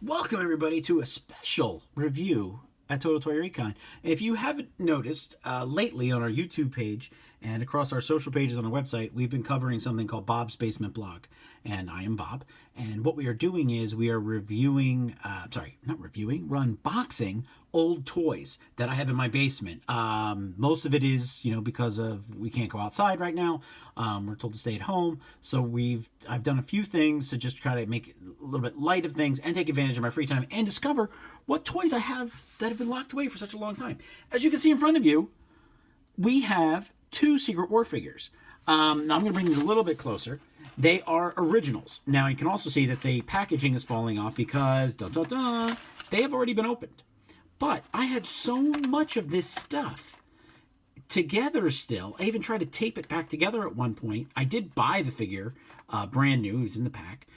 Welcome, everybody, to a special review at Total Toy Recon. If you haven't noticed, lately on our YouTube page and across our social pages on our website, we've been covering something called Bob's Basement Blog. And I am Bob. And what we are doing is we are reviewing, we're unboxing old toys that I have in my basement. Most of it is, because of we can't go outside right now. We're told to stay at home. So I've done a few things to just try to make it a little bit light of things and take advantage of my free time and discover what toys I have that have been locked away for such a long time. As you can see in front of you, we have two Secret War figures. Now I'm going to bring these a little bit closer. They are originals. Now you can also see that the packaging is falling off because they have already been opened. But I had so much of this stuff together still. I even tried to tape it back together at one point. I did buy the figure brand new. It was in the pack.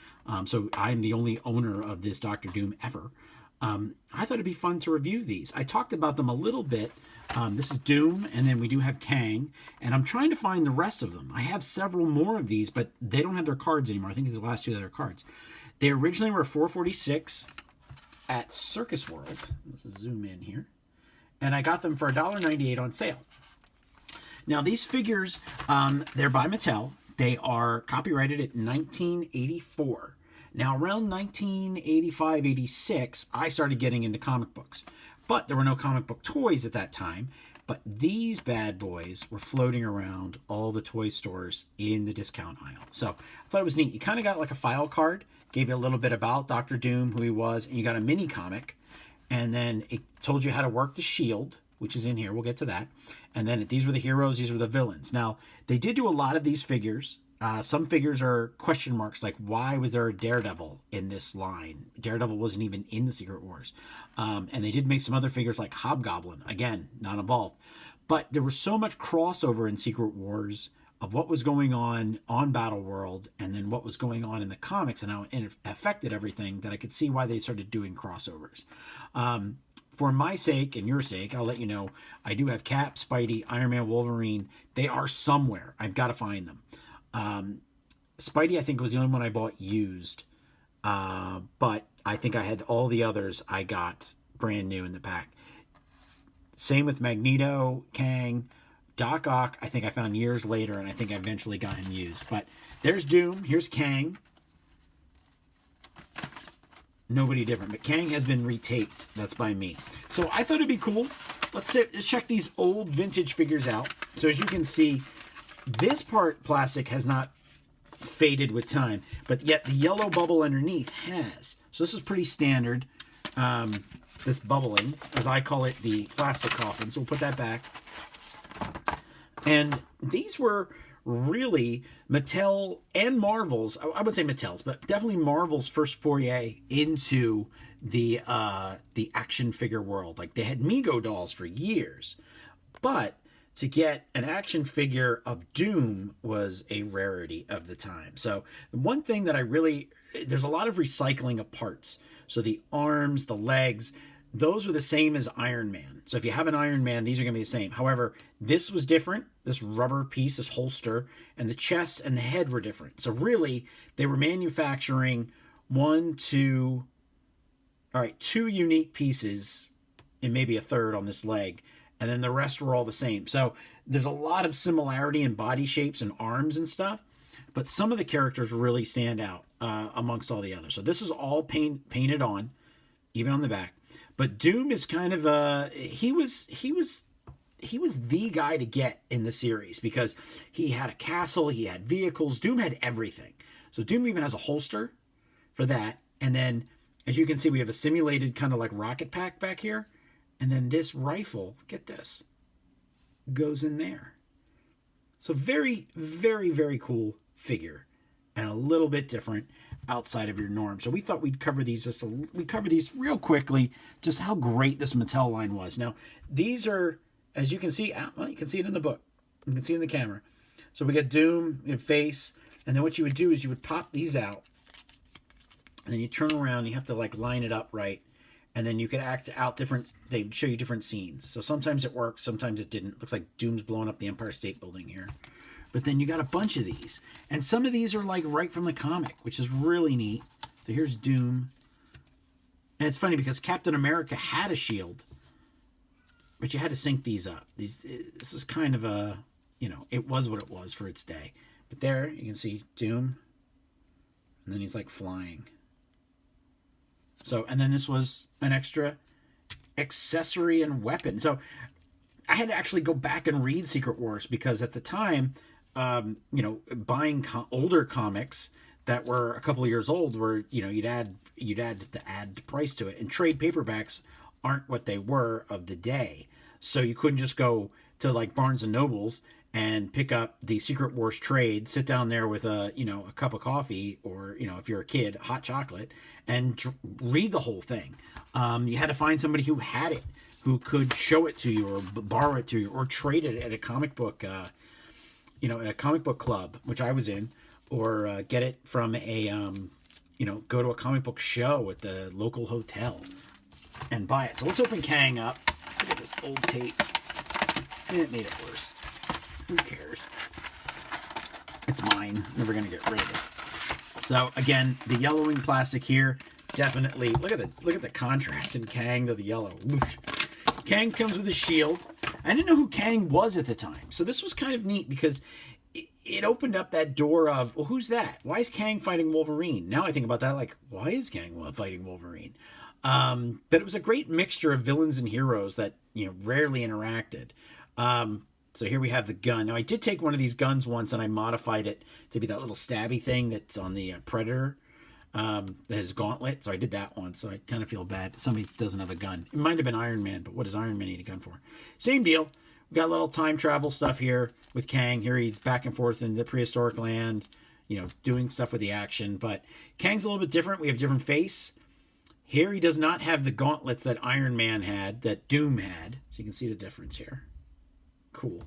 So I'm the only owner of this Doctor Doom ever. I thought it'd be fun to review these. I talked about them a little bit. This is Doom, and then we do have Kang, and I'm trying to find the rest of them. I have several more of these, but they don't have their cards anymore. I think these are the last two that are cards. They originally were $4.46 at Circus World. Let's zoom in here. And I got them for $1.98 on sale. Now, these figures, they're by Mattel. They are copyrighted at 1984. Now, around 1985, 86, I started getting into comic books. But there were no comic book toys at that time. But these bad boys were floating around all the toy stores in the discount aisle. So I thought it was neat. You kind of got like a file card. Gave you a little bit about Doctor Doom, who he was. And you got a mini comic. And then it told you how to work the shield, which is in here. We'll get to that. And then these were the heroes. These were the villains. Now, they did do a lot of these figures. Some figures are question marks, like why was there a Daredevil in this line? Daredevil wasn't even in the Secret Wars. And they did make some other figures like Hobgoblin. Again, not involved. But there was so much crossover in Secret Wars of what was going on Battle World and then what was going on in the comics and how it affected everything that I could see why they started doing crossovers. For my sake and your sake, I'll let you know, I do have Cap, Spidey, Iron Man, Wolverine. They are somewhere. I've got to find them. Spidey, I think, was the only one I bought used. But I think I had all the others I got brand new in the pack. Same with Magneto, Kang, Doc Ock, I think I found years later, and I think I eventually got him used. But there's Doom. Here's Kang. Nobody different. But Kang has been retaped. That's by me. So I thought it'd be cool. Let's check these old vintage figures out. So as you can see, this part plastic has not faded with time, but yet the yellow bubble underneath has. So this is pretty standard, this bubbling, as I call it, the plastic coffin. So we'll put that back. And these were really Mattel and Marvel's, I wouldn't say Mattel's, but definitely Marvel's first foray into the action figure world. Like they had Mego dolls for years, but to get an action figure of Doom was a rarity of the time. So one thing that there's a lot of recycling of parts. So the arms, the legs, those are the same as Iron Man. So if you have an Iron Man, these are going to be the same. However, this was different, this rubber piece, this holster, and the chest and the head were different. So really, they were manufacturing two unique pieces and maybe a third on this leg. And then the rest were all the same. So there's a lot of similarity in body shapes and arms and stuff. But some of the characters really stand out amongst all the others. So this is all painted on, even on the back. But Doom is kind of he was the guy to get in the series because he had a castle, he had vehicles. Doom had everything. So Doom even has a holster for that. And then, as you can see, we have a simulated kind of like rocket pack back here. And then this rifle, get this, goes in there. So very, very, very cool figure. And a little bit different outside of your norm. So we thought we'd cover these real quickly, just how great this Mattel line was. Now, these are, as you can see, well, you can see it in the book. You can see it in the camera. So we got Doom in face. And then what you would do is you would pop these out. And then you turn around. You have to like line it up right. And then you could act out different, they'd show you different scenes. So sometimes it worked, sometimes it didn't. Looks like Doom's blowing up the Empire State Building here. But then you got a bunch of these. And some of these are like right from the comic, which is really neat. So here's Doom. And it's funny because Captain America had a shield, but you had to sync these up. This was kind of a, it was what it was for its day. But there you can see Doom, and then he's like flying. So, and then this was an extra accessory and weapon. So I had to actually go back and read Secret Wars because at the time, buying older comics that were a couple of years old were, you'd add the price to it, and trade paperbacks aren't what they were of the day. So you couldn't just go to like Barnes and Nobles and pick up the Secret Wars trade, sit down there with a cup of coffee, or if you're a kid, hot chocolate, and read the whole thing. You had to find somebody who had it, who could show it to you or borrow it to you or trade it at a comic book, at a comic book club, which I was in, or get it from a, go to a comic book show at the local hotel and buy it. So let's open Kang up. Look at this old tape. And it made it worse. Who cares? It's mine. Never going to get rid of it. So again, the yellowing plastic here, definitely, look at the contrast in Kang to the yellow. Whoosh. Kang comes with a shield. I didn't know who Kang was at the time. So this was kind of neat because it opened up that door of, well, who's that? Why is Kang fighting Wolverine? Now I think about that, like, why is Kang fighting Wolverine? But it was a great mixture of villains and heroes that, rarely interacted. So here we have the gun. Now I did take one of these guns once and I modified it to be that little stabby thing that's on the Predator. That has gauntlet, so I did that one. So I kind of feel bad. Somebody doesn't have a gun. It might have been Iron Man, but what does Iron Man need a gun for? Same deal. We got a little time travel stuff here with Kang. Here he's back and forth in the prehistoric land, doing stuff with the action. But Kang's a little bit different. We have a different face. Here he does not have the gauntlets that Iron Man had, that Doom had. So you can see the difference here. Cool.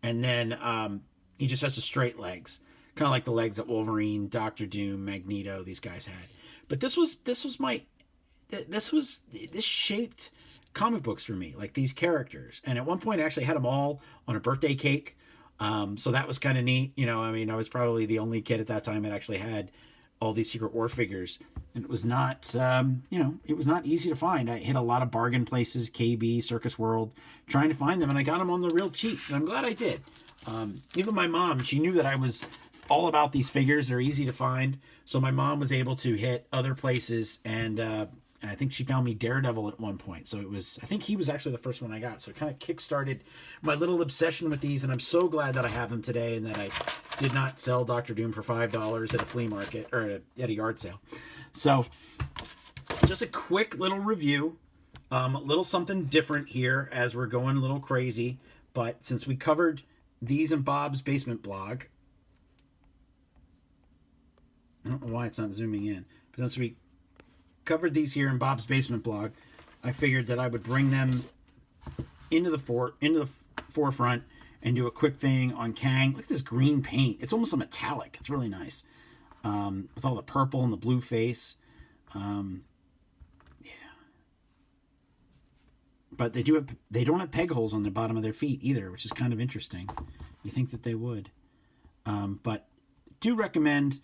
And then he just has the straight legs. Kind of like the legs that Wolverine, Doctor Doom, Magneto, these guys had. But this shaped comic books for me, like these characters. And at one point I actually had them all on a birthday cake. So that was kind of neat. I was probably the only kid at that time that actually had all these Secret War figures. And it was not, it was not easy to find. I hit a lot of bargain places, KB, Circus World, trying to find them. And I got them on the real cheap. And I'm glad I did. Even my mom, she knew that I was all about these figures. They're easy to find. So my mom was able to hit other places, and I think she found me Daredevil at one point. So I think he was actually the first one I got. So it kind of kickstarted my little obsession with these, and I'm so glad that I have them today and that I did not sell Doctor Doom for $5 at a flea market or at a yard sale. So just a quick little review, a little something different here as we're going a little crazy. But since we covered these in Bob's Basement blog, I don't know why it's not zooming in, but since we covered these here in Bob's Basement blog, I figured that I would bring them into the forefront and do a quick thing on Kang. Look at this green paint. It's almost a metallic. It's really nice. With all the purple and the blue face. Yeah. But they don't have peg holes on the bottom of their feet either, which is kind of interesting. You think that they would. But do recommend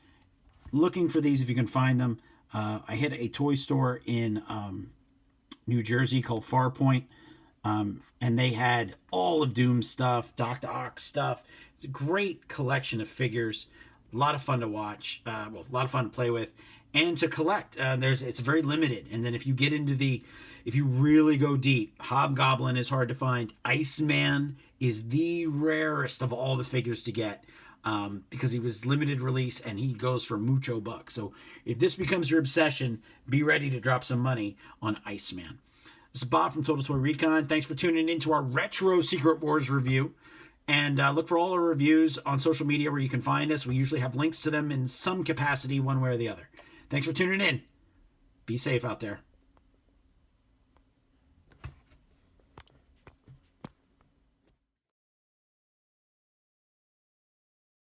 looking for these if you can find them. I hit a toy store in New Jersey called Farpoint, and they had all of Doom stuff, Dr. Ock stuff. It's a great collection of figures. A lot of fun to watch. A lot of fun to play with and to collect. It's very limited. And then if you really go deep, Hobgoblin is hard to find. Iceman is the rarest of all the figures to get. Because he was limited release and he goes for mucho bucks. So if this becomes your obsession, be ready to drop some money on Iceman. This is Bob from Total Toy Recon. Thanks for tuning into our retro Secret Wars review. And look for all our reviews on social media where you can find us. We usually have links to them in some capacity, one way or the other. Thanks for tuning in. Be safe out there.